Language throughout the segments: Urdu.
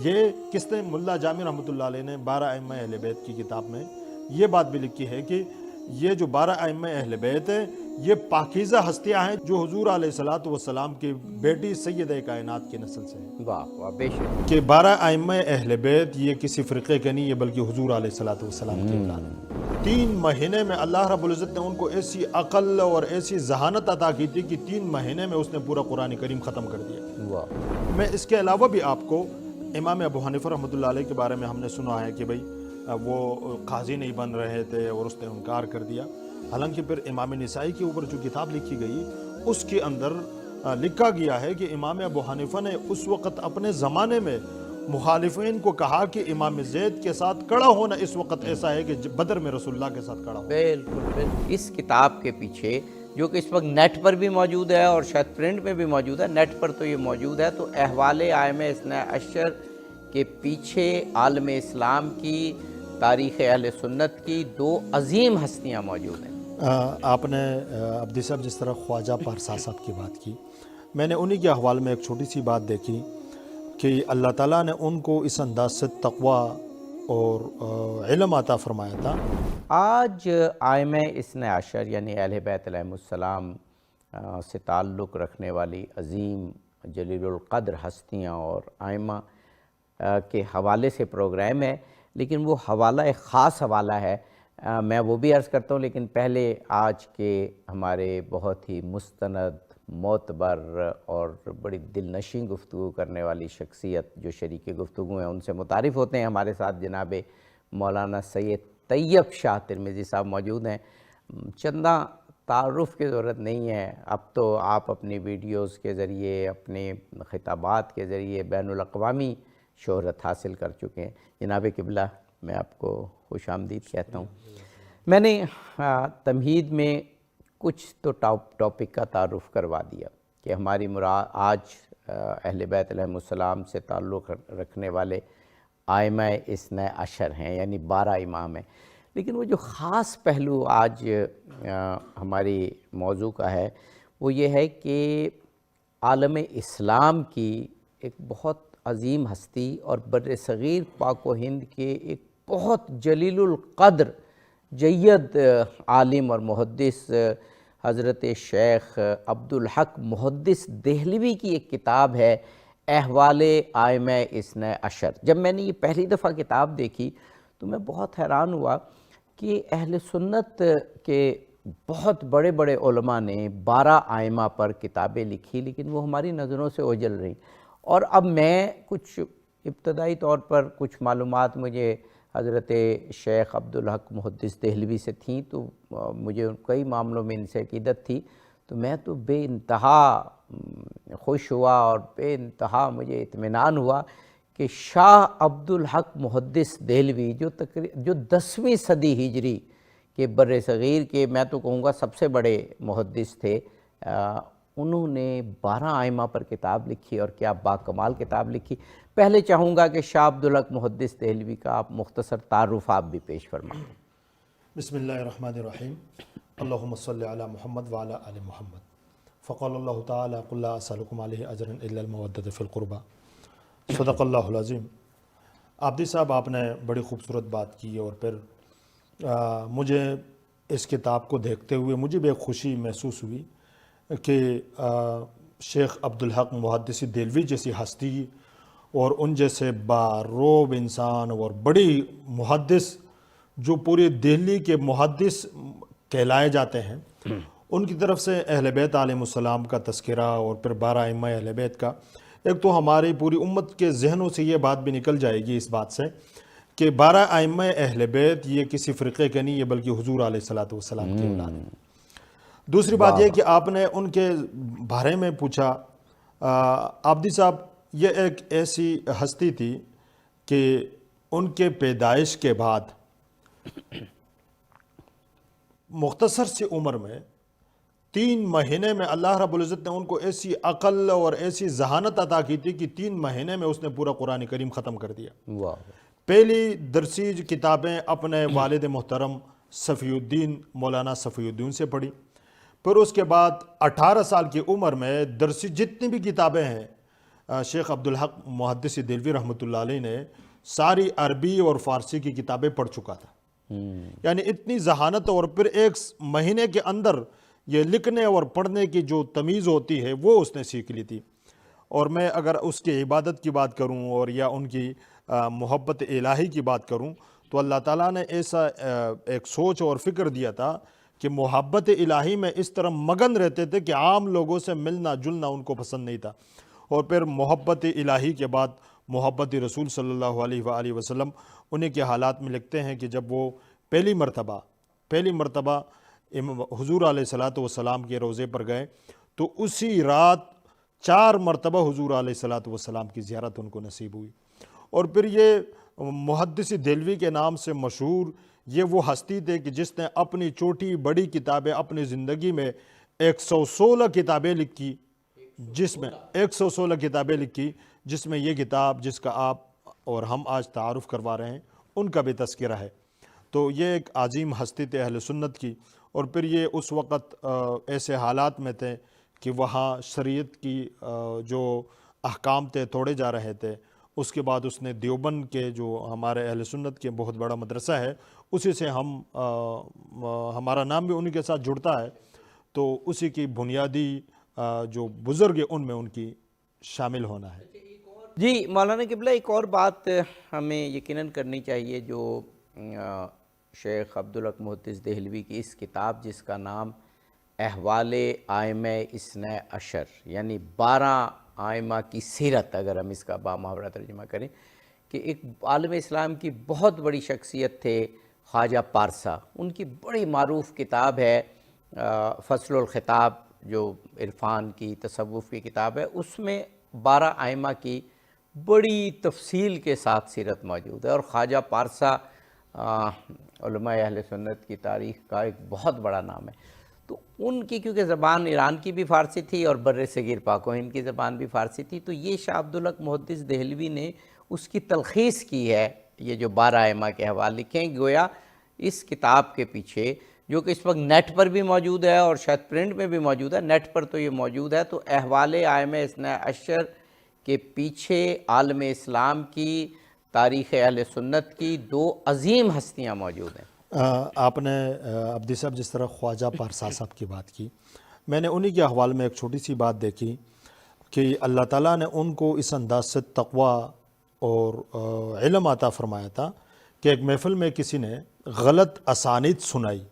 یہ کس نے ملا جامی رحمۃ اللہ علیہ نے 12 ائمہ اہل بیت کی کتاب میں یہ بات بھی لکھی ہے کہ یہ جو 12 ائمہ اہل بیت ہیں یہ پاکیزہ ہستیاں ہیں جو حضور علیہ الصلوۃ والسلام کی بیٹی سیدہ کائنات کی نسل سے ہیں۔ واہ واہ، بے شک کہ 12 ائمہ اہل بیت یہ کسی فرقے کے نہیں، یہ بلکہ حضور علیہ الصلوۃ والسلام کی اولاد ہیں۔ 3 مہینے میں اللہ رب العزت نے ان کو ایسی عقل اور ایسی ذہانت عطا کی تھی کہ 3 مہینے میں اس نے پورا قرآن کریم ختم کر دیا۔ واہ، میں اس کے علاوہ بھی آپ کو امام ابو حنیفہ رحمۃ اللہ علیہ کے بارے میں ہم نے سنا ہے کہ بھئی وہ قاضی نہیں بن رہے تھے اور اس نے انکار کر دیا، حالانکہ پھر امام نسائی کے اوپر جو کتاب لکھی گئی اس کے اندر لکھا گیا ہے کہ امام ابو حنیفہ نے اس وقت اپنے زمانے میں مخالفین کو کہا کہ امام زید کے ساتھ کھڑا ہونا اس وقت ایسا ہے کہ بدر میں رسول اللہ کے ساتھ کھڑا ہو۔ بالکل بالکل۔ اس کتاب کے پیچھے جو کہ اس وقت نیٹ پر بھی موجود ہے اور شاید پرنٹ میں بھی موجود ہے، نیٹ پر تو یہ موجود ہے، تو احوال ائمہ اثنا عشر کے پیچھے عالم اسلام کی تاریخ اہل سنت کی 2 عظیم ہستیاں موجود ہیں۔ آپ نے عبدی صاحب جس طرح خواجہ پارسا صاحب کی بات کی، میں نے انہی کے احوال میں ایک چھوٹی سی بات دیکھی کہ اللہ تعالیٰ نے ان کو اس انداز سے تقوی اور علم عطا فرمایا تھا۔ آج ائمہ اثنا عشر یعنی اہل بیت علیہم السلام سے تعلق رکھنے والی عظیم جلیل القدر ہستیاں اور ائمہ کے حوالے سے پروگرام ہے، لیکن وہ حوالہ ایک خاص حوالہ ہے، میں وہ بھی عرض کرتا ہوں، لیکن پہلے آج کے ہمارے بہت ہی مستند، معتبر اور بڑی دل نشیں گفتگو کرنے والی شخصیت جو شریک گفتگو ہیں ان سے متعارف ہوتے ہیں۔ ہمارے ساتھ جناب مولانا سید طیب شاہ ترمذی صاحب موجود ہیں۔ چندہ تعارف کی ضرورت نہیں ہے، اب تو آپ اپنی ویڈیوز کے ذریعے، اپنے خطابات کے ذریعے بین الاقوامی شہرت حاصل کر چکے ہیں۔ جناب قبلہ، میں آپ کو خوش آمدید کہتا ہوں۔ میں نے تمہید میں کچھ تو ٹاپک کا تعارف کروا دیا کہ ہماری مراد آج اہل بیت علیہم السلام سے تعلق رکھنے والے ائمہ اثنا عشر ہیں، یعنی 12 امام ہیں، لیکن وہ جو خاص پہلو آج ہماری موضوع کا ہے وہ یہ ہے کہ عالم اسلام کی ایک بہت عظیم ہستی اور بر صغیر پاک و ہند کے ایک بہت جلیل القدر جید عالم اور محدث حضرت شیخ عبدالحق محدث دہلوی کی ایک کتاب ہے احوال ائمہ اثنا عشر۔ جب میں نے یہ پہلی دفعہ کتاب دیکھی تو میں بہت حیران ہوا کہ اہل سنت کے بہت بڑے بڑے علماء نے 12 ائمہ پر کتابیں لکھی، لیکن وہ ہماری نظروں سے اوجھل رہیں۔ اور اب میں کچھ ابتدائی طور پر کچھ معلومات مجھے حضرت شیخ عبدالحق محدث دہلوی سے تھیں، تو مجھے کئی معاملوں میں ان سے عقیدت تھی، تو میں تو بے انتہا خوش ہوا اور بے انتہا مجھے اطمینان ہوا کہ شاہ عبدالحق محدث دہلوی جو 10ویں صدی ہجری کے بر صغیر کے میں تو کہوں گا سب سے بڑے محدث تھے، انہوں نے 12 ائمہ پر کتاب لکھی، اور کیا باکمال کتاب لکھی۔ پہلے چاہوں گا کہ شاہ عبدالحق محدث دہلوی کا آپ مختصر تعارف آپ بھی پیش فرمائیں۔ بسم اللہ الرحمن الرحیم، اللہم صلی علی محمد وعلی آل محمد، فقال اللہ تعالی قل لا اسألکم علیہ اجرا الا المودۃ فی القربى، صدق اللہ العظیم۔ عابدی صاحب، آپ نے بڑی خوبصورت بات کی، اور پھر مجھے اس کتاب کو دیکھتے ہوئے مجھے بھی ایک خوشی محسوس ہوئی کہ شیخ عبدالحق محدث دہلوی جیسی ہستی اور ان جیسے باروب انسان اور بڑی محدث جو پورے دہلی کے محدث کہلائے جاتے ہیں، ان کی طرف سے اہل بیت علیہ السلام کا تذکرہ، اور پھر 12 ائمہ اہل بیت کا، ایک تو ہماری پوری امت کے ذہنوں سے یہ بات بھی نکل جائے گی اس بات سے کہ 12 ائمہ اہل بیت یہ کسی فرقے کے نہیں، یہ بلکہ حضور علیہ الصلوۃ والسلام کی اولاد ہیں۔ دوسری بات یہ کہ آپ نے ان کے بارے میں پوچھا، عابدی صاحب یہ ایک ایسی ہستی تھی کہ ان کے پیدائش کے بعد مختصر سی عمر میں 3 مہینے میں اللہ رب العزت نے ان کو ایسی عقل اور ایسی ذہانت عطا کی تھی کہ 3 مہینے میں اس نے پورا قرآن کریم ختم کر دیا۔ واہ، پہلی درسی کتابیں اپنے والد محترم صفی الدین مولانا صفی الدین سے پڑھی، پھر اس کے بعد 18 سال کی عمر میں درسی جتنی بھی کتابیں ہیں شیخ عبدالحق محدث دہلوی رحمۃ اللہ علیہ نے ساری عربی اور فارسی کی کتابیں پڑھ چکا تھا، یعنی اتنی ذہانت، اور پھر ایک مہینے کے اندر یہ لکھنے اور پڑھنے کی جو تمیز ہوتی ہے وہ اس نے سیکھ لی تھی۔ اور میں اگر اس کی عبادت کی بات کروں اور یا ان کی محبت الہی کی بات کروں تو اللہ تعالیٰ نے ایسا ایک سوچ اور فکر دیا تھا کہ محبت الہی میں اس طرح مگن رہتے تھے کہ عام لوگوں سے ملنا جلنا ان کو پسند نہیں تھا۔ اور پھر محبت الہی کے بعد محبت رسول صلی اللہ علیہ وآلہ وسلم انہیں کے حالات میں لکھتے ہیں کہ جب وہ پہلی مرتبہ حضور علیہ السلام کے روضے پر گئے تو اسی رات 4 مرتبہ حضور علیہ السلام کی زیارت ان کو نصیب ہوئی۔ اور پھر یہ محدث دہلوی کے نام سے مشہور یہ وہ ہستی تھے کہ جس نے اپنی چھوٹی بڑی کتابیں اپنی زندگی میں 116 کتابیں لکھی، جس میں 116 کتابیں لکھی، جس میں یہ کتاب جس کا آپ اور ہم آج تعارف کروا رہے ہیں ان کا بھی تذکرہ ہے۔ تو یہ ایک عظیم ہستی تھے اہل سنت کی۔ اور پھر یہ اس وقت ایسے حالات میں تھے کہ وہاں شریعت کی جو احکام تھے توڑے جا رہے تھے۔ اس کے بعد اس نے دیوبند کے جو ہمارے اہل سنت کے بہت بڑا مدرسہ ہے اسی سے ہمارا نام بھی انہی کے ساتھ جڑتا ہے، تو اسی کی بنیادی جو بزرگ ان میں ان کی شامل ہونا ہے۔ جی مولانا قبلہ، ایک اور بات ہمیں یقیناً کرنی چاہیے، جو شیخ عبدالحق محدث دہلوی کی اس کتاب جس کا نام احوال ائمہ اثنا عشر یعنی 12 ائمہ کی سیرت، اگر ہم اس کا بامحاورہ ترجمہ کریں، کہ ایک عالم اسلام کی بہت بڑی شخصیت تھے خواجہ پارسا، ان کی بڑی معروف کتاب ہے فصل الخطاب، جو عرفان کی تصوف کی کتاب ہے، اس میں 12 ائمہ کی بڑی تفصیل کے ساتھ سیرت موجود ہے۔ اور خواجہ پارسا علماء اہل سنت کی تاریخ کا ایک بہت بڑا نام ہے۔ تو ان کی کیونکہ زبان ایران کی بھی فارسی تھی اور بر صغیر پاک و ہند کی زبان بھی فارسی تھی، تو یہ شاہ عبدالحق محدث دہلوی نے اس کی تلخیص کی ہے، یہ جو 12 ائمہ کے حوالے لکھے ہیں، گویا اس کتاب کے پیچھے، جو کہ اس وقت نیٹ پر بھی موجود ہے اور شاید پرنٹ میں بھی موجود ہے، نیٹ پر تو یہ موجود ہے، تو احوال ائمہ اثنا عشر کے پیچھے عالم اسلام کی تاریخ اہل سنت کی 2 عظیم ہستیاں موجود ہیں۔ آپ نے عبدی صاحب جس طرح خواجہ پارسا صاحب کی بات کی، میں نے انہی کے حوالے میں ایک چھوٹی سی بات دیکھی کہ اللہ تعالیٰ نے ان کو اس انداز سے تقوی اور علم عطا فرمایا تھا کہ ایک محفل میں کسی نے غلط اسانید سنائی،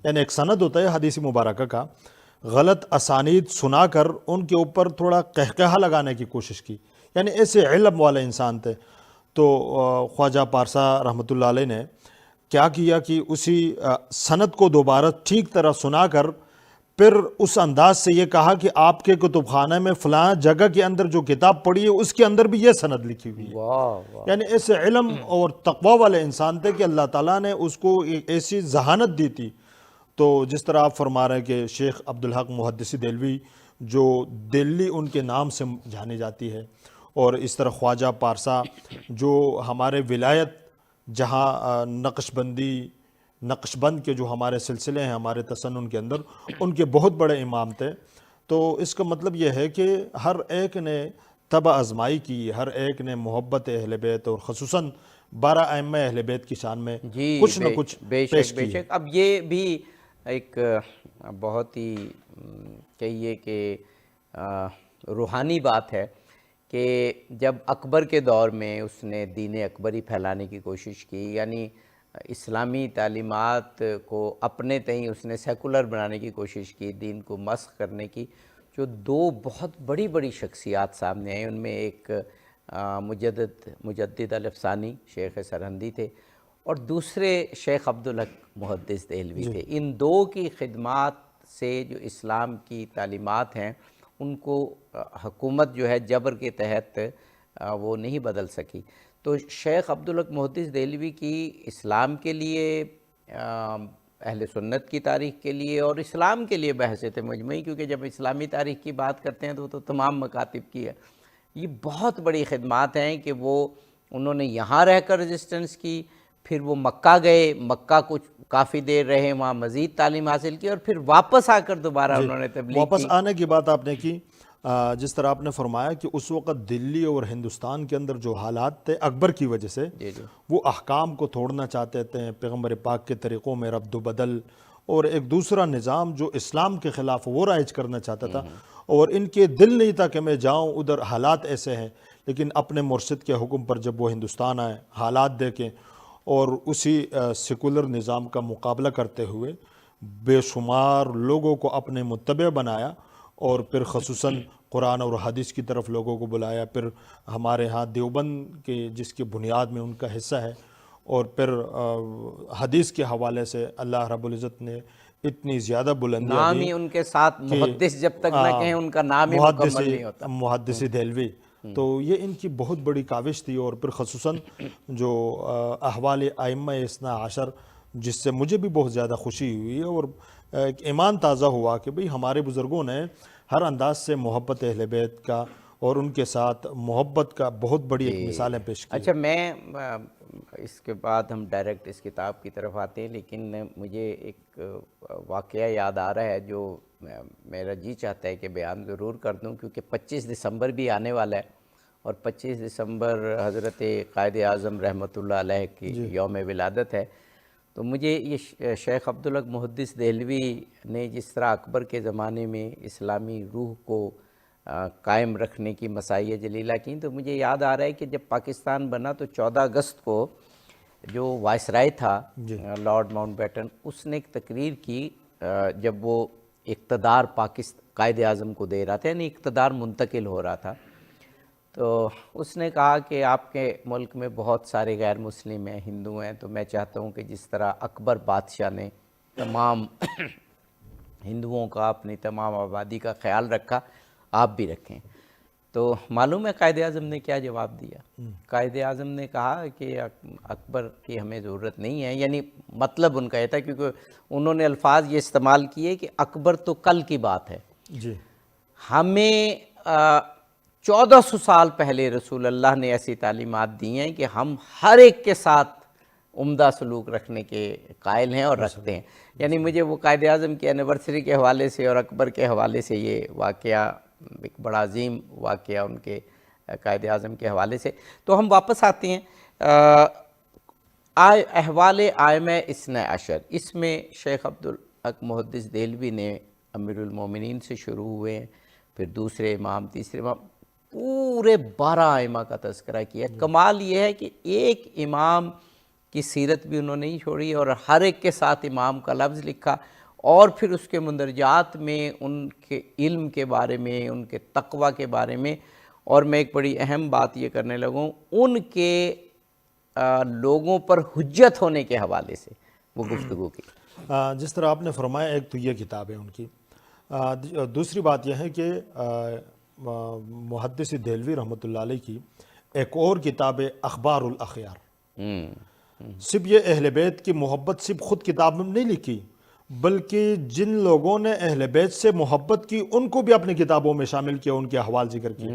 یعنی ایک سند ہوتا ہے حدیث مبارکہ کا، غلط اسانید سنا کر ان کے اوپر تھوڑا قہقہہ لگانے کی کوشش کی، یعنی ایسے علم والے انسان تھے۔ تو خواجہ پارسا رحمۃ اللہ علیہ نے کیا کیا کہ اسی سند کو دوبارہ ٹھیک طرح سنا کر پھر اس انداز سے یہ کہا کہ آپ کے کتب خانہ میں فلاں جگہ کے اندر جو کتاب پڑھی ہے اس کے اندر بھی یہ سند لکھی ہوئی ہے۔ یعنی ایسے علم اور تقوی والے انسان تھے کہ اللہ تعالیٰ نے اس کو ایک ایسی ذہانت دی تھی۔ تو جس طرح آپ فرما رہے ہیں کہ شیخ عبدالحق محدث دہلوی جو دلی ان کے نام سے جانی جاتی ہے، اور اس طرح خواجہ پارسا جو ہمارے ولایت جہاں نقش بند کے جو ہمارے سلسلے ہیں ہمارے تسنن کے اندر، ان کے بہت بڑے امام تھے۔ تو اس کا مطلب یہ ہے کہ ہر ایک نے طبع آزمائی کی، ہر ایک نے محبت اہل بیت اور خصوصاً 12 ائمہ اہل بیت کی شان میں کچھ نہ کچھ پیش کی۔ اب یہ بھی ایک بہت ہی کہیے کہ روحانی بات ہے کہ جب اکبر کے دور میں اس نے دین اکبری پھیلانے کی کوشش کی، یعنی اسلامی تعلیمات کو اپنے تئیں اس نے سیکولر بنانے کی کوشش کی، دین کو مسخ کرنے کی، جو 2 بہت بڑی بڑی شخصیات سامنے آئیں، ان میں ایک مجدد الافسانی شیخ سرہندی تھے اور دوسرے شیخ عبدالحق محدث دہلوی تھے۔ ان 2 کی خدمات سے جو اسلام کی تعلیمات ہیں ان کو حکومت جو ہے جبر کے تحت وہ نہیں بدل سکی۔ تو شیخ عبدالحق محدث دہلوی کی اسلام کے لیے، اہل سنت کی تاریخ کے لیے اور اسلام کے لیے بحثیت مجموعی، کیونکہ جب اسلامی تاریخ کی بات کرتے ہیں تو تمام مکاتب کی ہے، یہ بہت بڑی خدمات ہیں کہ انہوں نے یہاں رہ کر ریزسٹنس کی، پھر وہ مکہ گئے، مکہ کچھ کافی دیر رہے، وہاں مزید تعلیم حاصل کی، اور پھر واپس آ کر دوبارہ انہوں نے تبلیغ کی۔ واپس آنے کی بات آپ نے کی جس طرح آپ نے فرمایا کہ اس وقت دلی اور ہندوستان کے اندر جو حالات تھے اکبر کی وجہ سے، وہ احکام کو توڑنا چاہتے تھے، پیغمبر پاک کے طریقوں میں رد و بدل اور ایک دوسرا نظام جو اسلام کے خلاف وہ رائج کرنا چاہتا تھا، اور ان کے دل نہیں تھا کہ میں جاؤں ادھر، حالات ایسے ہیں۔ لیکن اپنے مرشد کے حکم پر جب وہ ہندوستان آئے، حالات دیکھیں اور اسی سیکولر نظام کا مقابلہ کرتے ہوئے بے شمار لوگوں کو اپنے متبع بنایا، اور پھر خصوصاً قرآن اور حدیث کی طرف لوگوں کو بلایا۔ پھر ہمارے ہاں دیوبند کے جس کی بنیاد میں ان کا حصہ ہے، اور پھر حدیث کے حوالے سے اللہ رب العزت نے اتنی زیادہ بلندیاں نام دی ہی ان کے ساتھ کہ محدث جب تک نہ کہیں ان کا نام ہی مکمل نہیں ہوتا۔ محدث دہلوی، تو یہ ان کی بہت بڑی کاوش تھی۔ اور پھر خصوصاً جو احوال ائمہ اثنا عشر، جس سے مجھے بھی بہت زیادہ خوشی ہوئی اور ایک ایمان تازہ ہوا کہ بھئی ہمارے بزرگوں نے ہر انداز سے محبت اہل بیت کا اور ان کے ساتھ محبت کا بہت بڑی ایک مثالیں پیش کی۔ اچھا، میں اس کے بعد ہم ڈائریکٹ اس کتاب کی طرف آتے ہیں، لیکن مجھے ایک واقعہ یاد آ رہا ہے جو میرا جی چاہتا ہے کہ بیان ضرور کر دوں، کیونکہ 25 دسمبر بھی آنے والا ہے، اور 25 دسمبر حضرت قائد اعظم رحمۃ اللہ علیہ کی یوم ولادت ہے۔ تو مجھے یہ شیخ عبدالحق محدث دہلوی نے جس طرح اکبر کے زمانے میں اسلامی روح کو قائم رکھنے کی مساعی جلیلہ کی، تو مجھے یاد آ رہا ہے کہ جب پاکستان بنا تو 14 اگست کو جو وائسرائے تھا لارڈ ماؤنٹ بیٹن، اس نے ایک تقریر کی جب وہ اقتدار قائد اعظم کو دے رہا تھا، یعنی اقتدار منتقل ہو رہا تھا، تو اس نے کہا کہ آپ کے ملک میں بہت سارے غیر مسلم ہیں، ہندو ہیں، تو میں چاہتا ہوں کہ جس طرح اکبر بادشاہ نے تمام ہندوؤں کا، اپنی تمام آبادی کا خیال رکھا، آپ بھی رکھیں۔ تو معلوم ہے قائد اعظم نے کیا جواب دیا؟ قائد اعظم نے کہا کہ اکبر کی ہمیں ضرورت نہیں ہے، یعنی مطلب ان کا یہ تھا، کیونکہ انہوں نے الفاظ یہ استعمال کیے کہ اکبر تو کل کی بات ہے، ہمیں 1400 سال پہلے رسول اللہ نے ایسی تعلیمات دی ہیں کہ ہم ہر ایک کے ساتھ عمدہ سلوک رکھنے کے قائل ہیں اور رکھتے ہیں۔ یعنی مجھے وہ قائد اعظم کی اینیورسری کے حوالے سے اور اکبر کے حوالے سے یہ واقعہ ایک بڑا عظیم واقعہ ان کے قائد اعظم کے حوالے سے۔ تو ہم واپس آتے ہیں احوال ائمہ اثنا عشر۔ اس میں شیخ عبدالحق محدث دہلوی نے امیر المومنین سے شروع ہوئے ہیں، پھر دوسرے امام، تیسرے امام، پورے 12 ائمہ کا تذکرہ کیا۔ کمال یہ ہے کہ ایک امام کی سیرت بھی انہوں نے نہیں چھوڑی، اور ہر ایک کے ساتھ امام کا لفظ لکھا، اور پھر اس کے مندرجات میں ان کے علم کے بارے میں، ان کے تقوی کے بارے میں، اور میں ایک بڑی اہم بات یہ کرنے لگوں، ان کے لوگوں پر حجت ہونے کے حوالے سے وہ گفتگو کی۔ جس طرح آپ نے فرمایا، ایک تو یہ کتاب ہے ان کی، دوسری بات یہ ہے کہ محدث دہلوی رحمۃ اللہ علیہ کی ایک اور کتاب ہے اخبار الاخیار۔ صرف یہ اہل بیت کی محبت صرف خود کتاب میں نہیں لکھی، بلکہ جن لوگوں نے اہل بیت سے محبت کی ان کو بھی اپنی کتابوں میں شامل کیا، ان کے احوال ذکر کیے۔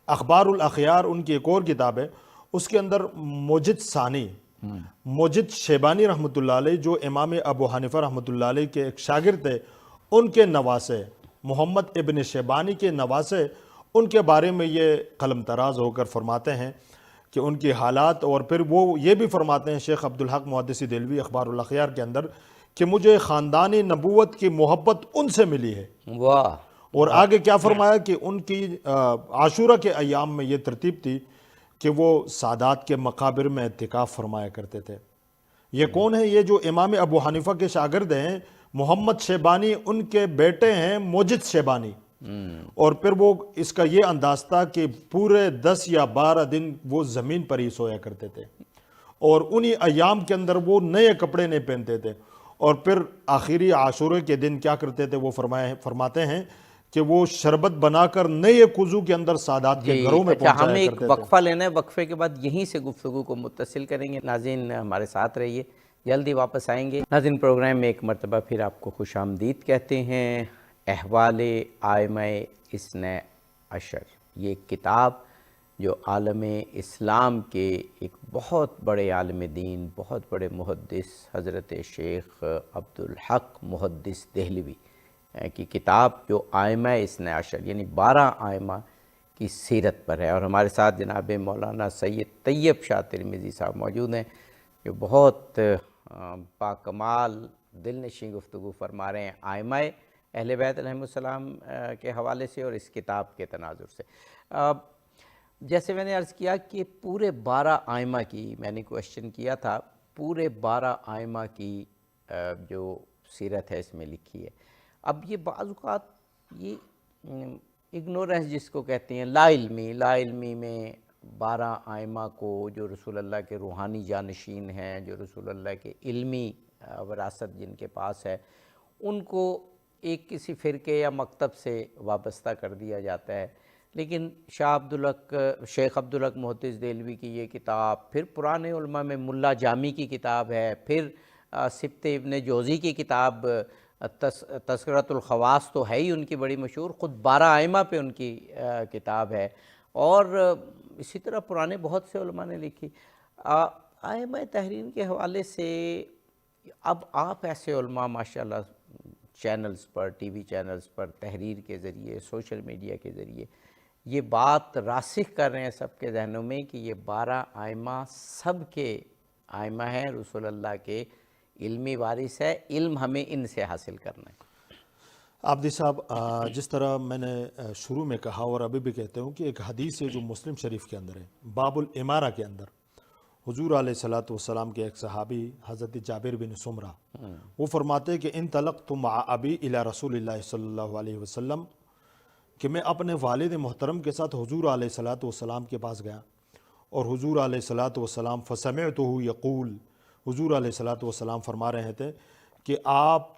اخبار الاخیار ان کی ایک اور کتاب ہے، اس کے اندر موجد ثانی، موجد شیبانی رحمۃ اللہ علیہ، جو امام ابو حنیفہ رحمۃ اللہ علیہ کے ایک شاگرد تھے، ان کے نواسے، محمد ابن شیبانی کے نواسے، ان کے بارے میں یہ قلم طراز ہو کر فرماتے ہیں کہ ان کی حالات، اور پھر وہ یہ بھی فرماتے ہیں شیخ عبدالحق محدث دہلوی اخبار الاخیار کے اندر کہ مجھے خاندان نبوت کی محبت ان سے ملی ہے۔ واہ! اور آگے کیا فرمایا کہ ان کی عاشورہ کے ایام میں یہ ترتیب تھی کہ وہ سادات کے مقابر میں اعتکاف فرمایا کرتے تھے۔ یہ کون ہے؟ یہ جو امام ابو حنیفہ کے شاگرد ہیں، محمد شیبانی، ان کے بیٹے ہیں موجد شیبانی۔ اور پھر وہ اس کا یہ انداز تھا کہ پورے 10 یا 12 دن وہ زمین پر ہی سویا کرتے تھے، اور انہی ایام کے اندر وہ نئے کپڑے نہیں پہنتے تھے، اور پھر آخری عاشورے کے دن کیا کرتے تھے؟ وہ فرماتے ہیں کہ وہ شربت بنا کر نئے وضو کے اندر سادات کے گھروں میں پہنچایا کرتے تھے۔ ہمیں ایک وقفہ لینا ہے، وقفے کے بعد یہیں سے گفتگو کو متصل کریں گے۔ ناظرین ہمارے ساتھ رہیے، جلدی واپس آئیں گے۔ ناظرین پروگرام میں ایک مرتبہ پھر آپ کو خوش آمدید کہتے ہیں۔ احوال ائمہ اثنا عشر، یہ ایک کتاب جو عالم اسلام کے ایک بہت بڑے عالم دین، بہت بڑے محدث حضرت شیخ عبدالحق محدث دہلوی کی کتاب جو ائمہ اثنا عشر یعنی 12 ائمہ کی سیرت پر ہے، اور ہمارے ساتھ جناب مولانا سید طیب شاہ ترمذی صاحب موجود ہیں جو بہت باکمال دل نشیں گفتگو فرما رہے ہیں ائمہ اہل بیت علیہم السلام کے حوالے سے اور اس کتاب کے تناظر سے۔ جیسے میں نے عرض کیا کہ پورے 12 ائمہ کی میں نے کوشچن کیا تھا، پورے 12 ائمہ کی جو سیرت ہے اس میں لکھی ہے۔ اب یہ بعض اوقات یہ اگنورنس جس کو کہتے ہیں، لا علمی میں 12 ائمہ کو جو رسول اللہ کے روحانی جانشین ہیں، جو رسول اللہ کے علمی وراثت جن کے پاس ہے، ان کو ایک کسی فرقے یا مکتب سے وابستہ کر دیا جاتا ہے۔ لیکن شیخ عبدالحق محدث دہلوی کی یہ کتاب، پھر پرانے علماء میں ملا جامی کی کتاب ہے، پھر سبط ابن جوزی کی کتاب تذکرۃ الخواص تو ہے ہی ان کی بڑی مشہور، خود 12 ائمہ پہ ان کی کتاب ہے، اور اسی طرح پرانے بہت سے علماء نے لکھی۔ ائمہ تحریر کے حوالے سے اب آپ ایسے علماء ماشاءاللہ چینلز پر، ٹی وی چینلز پر تحریر کے ذریعے، سوشل میڈیا کے ذریعے یہ بات راسخ کر رہے ہیں سب کے ذہنوں میں کہ یہ 12 ائمہ سب کے ائمہ ہیں، رسول اللہ کے علمی وارث ہے، علم ہمیں ان سے حاصل کرنا ہے۔ عابدی صاحب، جس طرح میں نے شروع میں کہا اور ابھی بھی کہتے ہوں کہ ایک حدیث ہے جو مسلم شریف کے اندر ہے، باب الامارہ کے اندر، حضور علیہ الصلوۃ والسلام کے ایک صحابی حضرت جابر بن سمرہ وہ فرماتے کہ انطلقت مع ابی الی رسول اللہ صلی اللہ علیہ وسلم، کہ میں اپنے والد محترم کے ساتھ حضور علیہ الصلوۃ والسلام کے پاس گیا، اور حضور علیہ الصلوۃ والسلام فسمعتہ یقول، حضور علیہ الصلوۃ والسلام فرما رہے تھے کہ آپ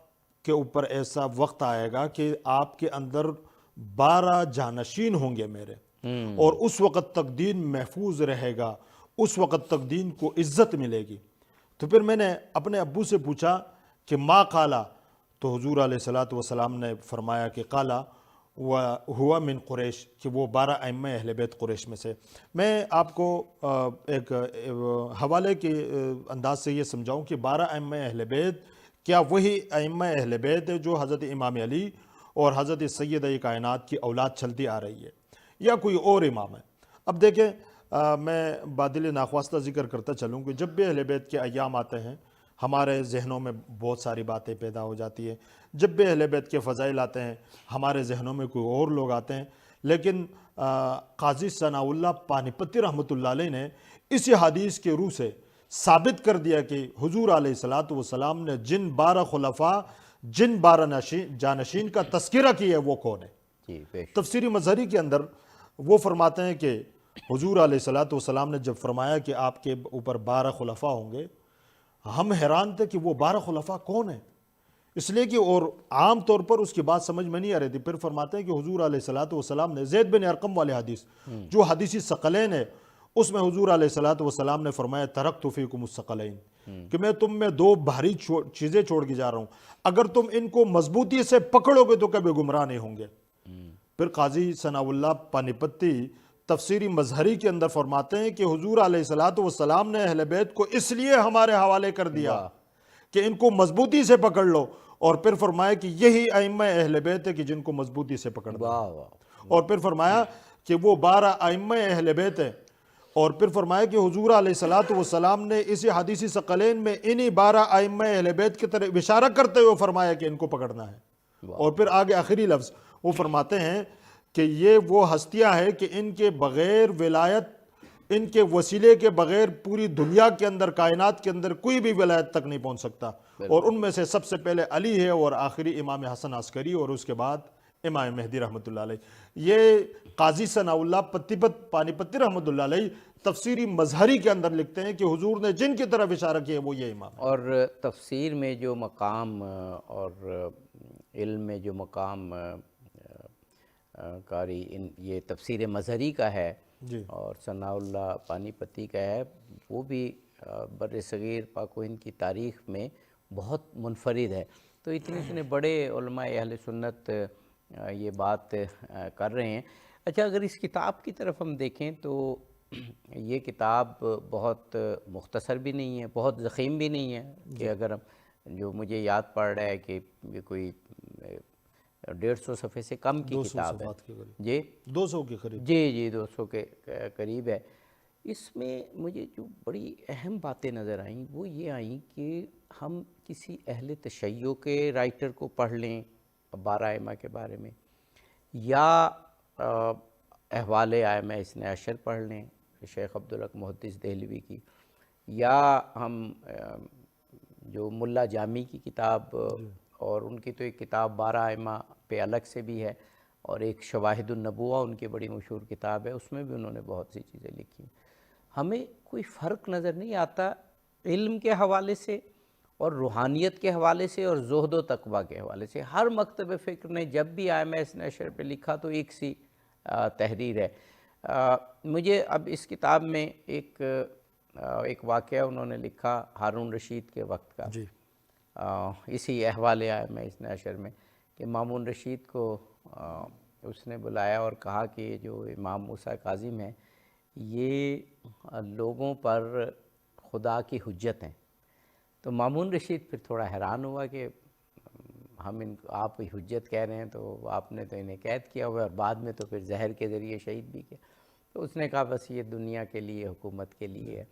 کے اوپر ایسا وقت آئے گا کہ آپ کے اندر 12 جانشین ہوں گے میرے، اور اس وقت تک دین محفوظ رہے گا، اس وقت تک دین کو عزت ملے گی۔ تو پھر میں نے اپنے ابو سے پوچھا کہ ما قالا، تو حضور علیہ الصلوۃ والسلام نے فرمایا کہ قالا ہوا من قریش، کہ وہ 12 ائمہ اہل بیت قریش میں سے۔ میں آپ کو ایک حوالے کے انداز سے یہ سمجھاؤں کہ 12 ائمہ اہل بیت کیا وہی ائمہ اہل بیت ہے جو حضرت امام علی اور حضرت سیدہ کائنات کی اولاد چلتی آ رہی ہے، یا کوئی اور امام ہے؟ اب دیکھیں، میں بادل ناخواستہ ذکر کرتا چلوں کہ جب بھی اہل بیت کے ایام آتے ہیں ہمارے ذہنوں میں بہت ساری باتیں پیدا ہو جاتی ہیں، جب بھی اہل بیت کے فضائل آتے ہیں ہمارے ذہنوں میں کوئی اور لوگ آتے ہیں۔ لیکن قاضی ثناء اللہ پانی پتی رحمۃ اللہ علیہ نے اسی حدیث کے روح سے ثابت کر دیا کہ حضور علیہ الصلوۃ والسلام نے جن 12 خلفاء، جن 12 جانشین کا تذکرہ کیا ہے وہ کون ہے۔ تفسیر مظہری کے اندر وہ فرماتے ہیں کہ حضور علیہ الصلوۃ والسلام نے جب فرمایا کہ آپ کے اوپر 12 خلفاء ہوں گے، ہم حیران تھے کہ وہ 12 خلفاء کون ہیں، اس لیے کہ اور عام طور پر اس کی بات سمجھ میں نہیں آ رہی تھی۔ پھر فرماتے ہیں کہ حضور علیہ الصلوۃ والسلام نے زید بن ارقم والے حدیث جو حدیث ثقلین ہے، اس میں حضور علیہ الصلوۃ والسلام نے فرمایا ترکت فیکم الثقلین، کہ میں تم میں 2 بھاری چیزیں چھوڑ کے جا رہا ہوں، اگر تم ان کو مضبوطی سے پکڑو گے تو کبھی گمراہ نہیں ہوں گے۔ پھر قاضی ثناء اللہ پانی پتی تفسیری مظہری کے اندر فرماتے ہیں کہ حضور علیہ الصلوۃ والسلام نے اہل بیت کو اس لیے ہمارے حوالے کر دیا کہ ان کو مضبوطی سے پکڑ لو، اور پھر فرمایا کہ یہی ائمہ اہل بیت ہے کہ جن کو مضبوطی سے پکڑ دو، اور پھر فرمایا کہ وہ 12 ائمہ اہل بیت ہیں، اور پھر فرمایا کہ حضور علیہ الصلوۃ والسلام نے اسی حدیث ثقلین میں انہی 12 ائمہ اہل بیت کی طرف اشارہ کرتے ہوئے فرمایا کہ ان کو پکڑنا ہے، اور پھر آگے آخری لفظ وہ فرماتے ہیں کہ یہ وہ ہستیاں ہیں کہ ان کے بغیر ولایت، ان کے وسیلے کے بغیر پوری دنیا کے اندر، کائنات کے اندر کوئی بھی ولایت تک نہیں پہنچ سکتا، اور ان میں سے سب سے پہلے علی ہے، اور آخری امام حسن عسکری، اور اس کے بعد امام مہدی رحمۃ اللہ علیہ۔ یہ قاضی ثناء اللہ پانی پتی رحمۃ اللہ علیہ تفسیری مظہری کے اندر لکھتے ہیں کہ حضور نے جن کی طرف اشارہ کیا وہ یہ امام ہے۔ اور تفسیر میں جو مقام اور علم میں جو مقام قاری یہ تفسیر مظہری کا ہے اور ثناء اللہ پانی پتی کا ہے، وہ بھی بر صغیر پاک و ہند کی تاریخ میں بہت منفرد ہے۔ تو اتنے بڑے علماء اہل سنت یہ بات کر رہے ہیں۔ اچھا، اگر اس کتاب کی طرف ہم دیکھیں تو یہ کتاب بہت مختصر بھی نہیں ہے، بہت ضخیم بھی نہیں ہے، کہ اگر ہم جو مجھے یاد پڑ رہا ہے کہ یہ کوئی 150 صفحے سے کم کی 200 کتاب ہے صفحات کے قریب، جی 200 کے قریب۔ جی 200 کے قریب ہے۔ اس میں مجھے جو بڑی اہم باتیں نظر آئیں وہ یہ آئیں کہ ہم کسی اہل تشیع کے رائٹر کو پڑھ لیں 12 ائمہ کے بارے میں، یا احوال ائمہ اثنی عشر پڑھ لیں شیخ عبدالحق محدث دہلوی کی، یا ہم جو ملا جامی کی کتاب، اور ان کی تو ایک کتاب 12 ائمہ پہ الگ سے بھی ہے، اور ایک شواہد النبوہ ان کی بڑی مشہور کتاب ہے، اس میں بھی انہوں نے بہت سی چیزیں لکھی۔ ہمیں کوئی فرق نظر نہیں آتا علم کے حوالے سے اور روحانیت کے حوالے سے اور زہد و تقویٰ کے حوالے سے۔ ہر مکتب فکر نے جب بھی ائمہ اثنی عشر پہ لکھا تو ایک سی تحریر ہے۔ مجھے اب اس کتاب میں ایک واقعہ انہوں نے لکھا ہارون رشید کے وقت کا، جی اسی احوال ائمہ اثنی عشر میں، کہ مامون رشید کو اس نے بلایا اور کہا کہ جو امام موسیٰ کاظم ہیں یہ لوگوں پر خدا کی حجت ہیں۔ تو مامون رشید پھر تھوڑا حیران ہوا کہ ہم آپ حجت کہہ رہے ہیں، تو آپ نے تو انہیں قید کیا ہوا ہے اور بعد میں تو پھر زہر کے ذریعے شہید بھی کیا۔ تو اس نے کہا بس یہ دنیا کے لیے، حکومت کے لیے ہے۔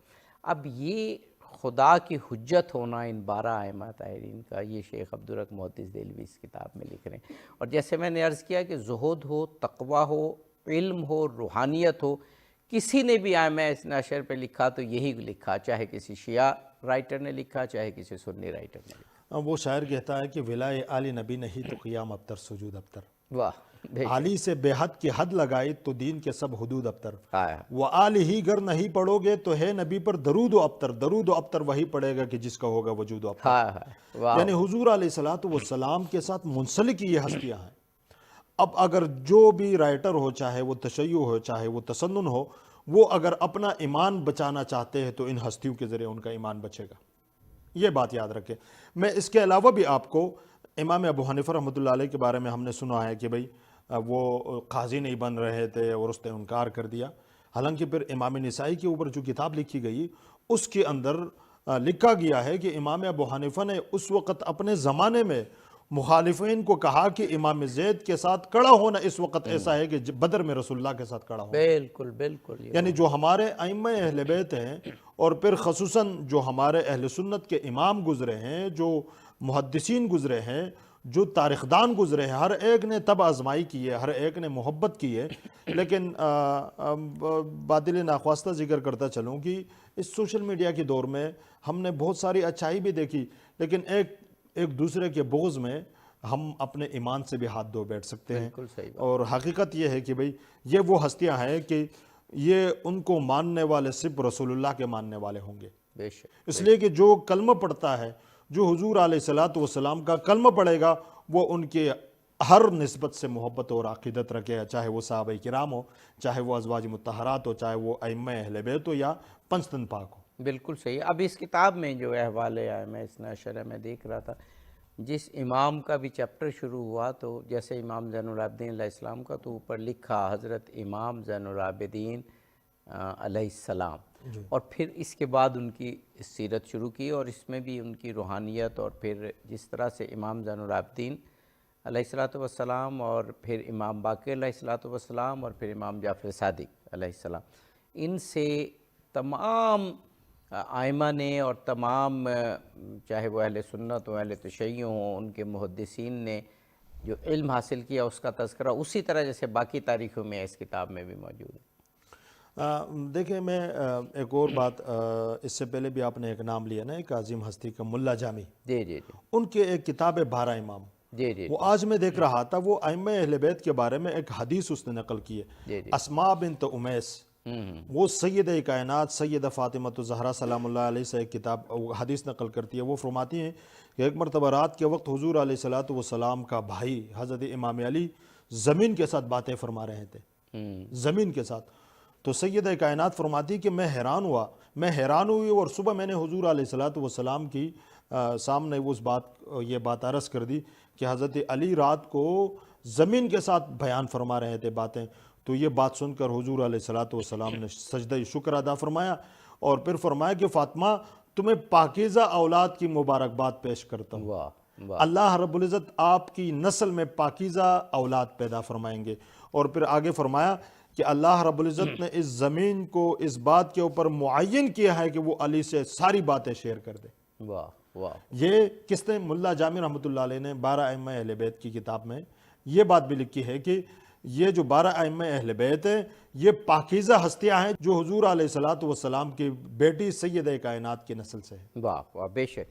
اب یہ خدا کی حجت ہونا ان 12 ائمہ طاہرین کا، یہ شیخ عبدالحق محدث دہلوی اس کتاب میں لکھ رہے ہیں۔ اور جیسے میں نے عرض کیا کہ زہد ہو، تقویٰ ہو، علم ہو، روحانیت ہو، کسی نے بھی ائمہ اثنی عشر پہ لکھا تو یہی لکھا، چاہے کسی شیعہ رائٹر نے لکھا، چاہے کسی سنی رائٹر نے لکھا۔ وہ شاعر کہتا ہے کہ ولائے آل نبی نہیں تو قیام ابتر سجود ابتر، واہ بے شک، عالی سے بے حد کی حد لگائی تو دین کے سب حدود ابتر، ہائے وہ آل ہی گر نہیں پڑھو گے تو ہے نبی پر درود و ابتر، درود و ابتر وہی پڑھے گا کہ جس کا ہوگا وجود و ابتر۔ ہائے ہائے، واہ، یعنی حضور علیہ الصلوۃ والسلام کے ساتھ منسلک یہ ہستیاں ہیں۔ اب اگر جو بھی رائٹر ہو، چاہے وہ تشیع ہو، چاہے وہ تسنن ہو، وہ اگر اپنا ایمان بچانا چاہتے ہیں تو ان ہستیوں کے ذریعے ان کا ایمان بچے گا، یہ بات یاد رکھیں۔ میں اس کے علاوہ بھی آپ کو امام ابو حنیفہ رحمۃ اللہ علیہ کے بارے میں ہم نے سنا ہے کہ بھئی وہ قاضی نہیں بن رہے تھے اور اس نے انکار کر دیا، حالانکہ پھر امام نسائی کے اوپر جو کتاب لکھی گئی اس کے اندر لکھا گیا ہے کہ امام ابو حنیفہ نے اس وقت اپنے زمانے میں مخالفین کو کہا کہ امام زید کے ساتھ کھڑا ہونا اس وقت ایسا ہے کہ بدر میں رسول اللہ کے ساتھ کھڑا ہونا۔ بالکل بالکل، یعنی جو ہمارے ائمہ اہل بیت ہیں، اور پھر خصوصاً جو ہمارے اہل سنت کے امام گزرے ہیں، جو محدثین گزرے ہیں، جو تاریخ دان گزرے ہیں، ہر ایک نے تب آزمائی کی ہے، ہر ایک نے محبت کی ہے۔ لیکن بادل ناخواستہ ذکر کرتا چلوں کہ اس سوشل میڈیا کے دور میں ہم نے بہت ساری اچھائی بھی دیکھی، لیکن ایک دوسرے کے بغض میں ہم اپنے ایمان سے بھی ہاتھ دھو بیٹھ سکتے ہیں۔ بالکل صحیح بات، اور حقیقت یہ ہے کہ بھئی یہ وہ ہستیاں ہیں کہ یہ ان کو ماننے والے صرف رسول اللہ کے ماننے والے ہوں گے، بے شک، اس لیے کہ جو کلمہ پڑھتا ہے، جو حضور علیہ الصلوۃ والسلام کا کلمہ پڑھے گا، وہ ان کے ہر نسبت سے محبت اور عقیدت رکھے گا، چاہے وہ صحابہ کرام ہو، چاہے وہ ازواج مطہرات ہو، چاہے وہ ائمہ اہل بیت ہو یا پنجتن پاک ہو۔ بالکل صحیح۔ اب اس کتاب میں جو احوال ائمہ اثنی عشر ہے، میں دیکھ رہا تھا جس امام کا بھی چیپٹر شروع ہوا تو جیسے امام زین العابدین علیہ السلام کا، تو اوپر لکھا حضرت امام زین العابدین علیہ السلام، اور پھر اس کے بعد ان کی سیرت شروع کی، اور اس میں بھی ان کی روحانیت، اور پھر جس طرح سے امام زین العابدین علیہ السلام اور پھر امام باقر علیہ السلام اور پھر امام جعفر صادق علیہ السلام، ان سے تمام ائمہ نے اور تمام چاہے وہ اہل سنت ہوں، اہل تشیع ہوں، ان کے محدثین نے جو علم حاصل کیا اس کا تذکرہ اسی طرح جیسے باقی تاریخوں میں اس کتاب میں بھی موجود ہے۔ دیکھیں میں ایک اور بات، اس سے پہلے بھی آپ نے ایک نام لیا نا، ایک عظیم ہستی کا ملا جامی، جی جی جی ان کے ایک کتاب ہے 12 امام، جی جی وہ آج میں دیکھ رہا تھا، وہ ائمہ اہل بیت کے بارے میں ایک حدیث اس نے نقل کی ہے، جی جی، اسماء بنت امیس، وہ سیدہ کائنات سیدہ فاطمہ الزہرا سلام اللہ علیہ سے ایک کتاب حدیث نقل کرتی ہے۔ وہ فرماتی ہیں کہ ایک مرتبہ رات کے وقت حضور علیہ الصلوۃ والسلام کا بھائی حضرت امام علی زمین کے ساتھ باتیں فرما رہے تھے، زمین کے ساتھ، تو سیدہ کائنات فرماتی کہ میں حیران ہوئی، اور صبح میں نے حضور علیہ الصلوۃ والسلام کی سامنے یہ بات عرض کر دی کہ حضرت علی رات کو زمین کے ساتھ بیان فرما رہے تھے باتیں، تو یہ بات سن کر حضور علیہ الصلوۃ والسلام نے سجدہ شکر ادا فرمایا، اور پھر فرمایا کہ فاطمہ تمہیں پاکیزہ اولاد کی مبارکباد پیش کرتا ہوں۔ واہ، اللہ رب العزت آپ کی نسل میں پاکیزہ اولاد پیدا فرمائیں گے۔ اور پھر آگے فرمایا کہ اللہ رب العزت نے اس زمین کو اس بات کے اوپر معین کیا ہے کہ وہ علی سے ساری باتیں شیئر کر دے۔ واہ واہ، یہ کس نے؟ ملا جامی رحمۃ اللہ علیہ نے 12 ائمہ اہل بیت کی کتاب میں یہ بات بھی لکھی ہے کہ یہ جو 12 ائمہ اہل بیت ہیں یہ پاکیزہ ہستیاں ہیں جو حضور علیہ الصلوۃ والسلام کی بیٹی سیدہ کائنات کی نسل سے ہیں۔ واہ واہ، بے شک۔